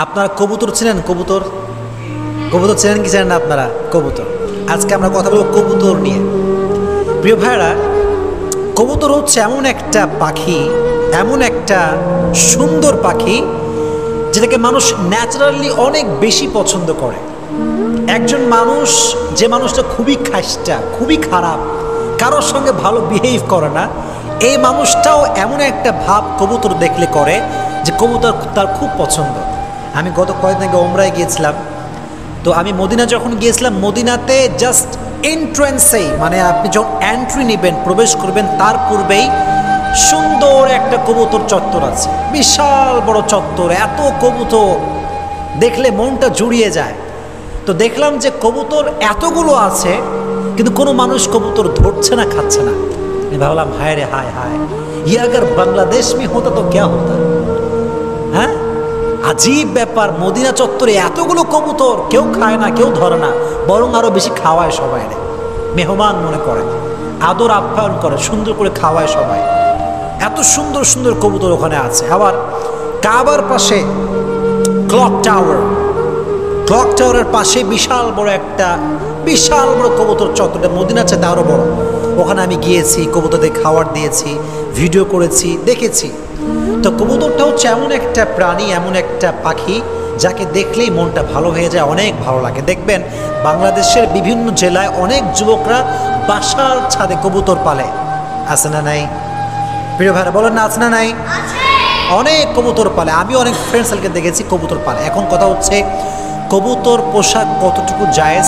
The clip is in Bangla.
আপনারা কবুতর চেনেন? কবুতর কবুতর চেনেন কি চেনেন না আপনারা? কবুতর, আজকে আমরা কথা বলবো কবুতর নিয়ে। প্রিয় ভাইরা, কবুতর হচ্ছে এমন একটা পাখি, এমন একটা সুন্দর পাখি যেটাকে মানুষ ন্যাচারালি অনেক বেশি পছন্দ করে। একজন মানুষ, যে মানুষটা খুবই খাস্টা, খুবই খারাপ, কারোর সঙ্গে ভালো বিহেভ করে না, এই মানুষটাও এমন একটা ভাব কবুতর দেখলে করে যে কবুতর তার খুব পছন্দ। আমি গত কয়েকদিন আগে ওমরায় গিয়েছিলাম, তো আমি মদিনা যখন গিয়েছিলাম, মদিনাতে জাস্ট এন্ট্রান্সেই, মানে আপনি যখন এন্ট্রি নেবেন, প্রবেশ করবেন, তার পূর্বেই সুন্দর একটা কবুতর চত্বর আছে, বিশাল বড় চত্বর, এত কবুতর দেখলে মনটা জুড়িয়ে যায়। তো দেখলাম যে কবুতর এতগুলো আছে, কিন্তু কোনো মানুষ কবুতর ধরছে না, খাচ্ছে না। আমি ভাবলাম, হায় রে হায় হায়, ये अगर बांग्लादेश में होता तो क्या होता। হ্যাঁ, আজীব ব্যাপার। মদিনা চত্বরে এতগুলো কবুতর, কেউ খায় না, কেউ ধরে না, বরং আরো বেশি খাওয়ায় সবাই, মেহমান মনে করে, আদর আপ্যায়ন করে, সুন্দর করে খাওয়ায় সবাই। এত সুন্দর সুন্দর কবুতর ওখানে আছে। আবার কাবার পাশে ক্লক টাওয়ার, ক্লক টাওয়ারের পাশে বিশাল বড় একটা, বিশাল বড় কবুতর চত্বরটা, মদিনার চেয়ে আরও বড়। ওখানে আমি গিয়েছি, কবুতরদের খাবার দিয়েছি, ভিডিও করেছি, দেখেছি। তো কবুতরটা হচ্ছে এমন একটা প্রাণী, এমন একটা পাখি যাকে দেখলেই মনটা ভালো হয়ে যায়, অনেক ভালো লাগে। দেখবেন বাংলাদেশের বিভিন্ন জেলায় অনেক যুবকরা বাসার ছাদে কবুতর পালে, আছে না নাই? প্রিয় ভাইরা বলেন না, আছে না নাই? অনেক কবুতর পালে। আমি অনেক ফ্রেন্ড সার্কেল দেখেছি কবুতর পালে। এখন কথা হচ্ছে, কবুতর পোষা কতটুকু জায়েজ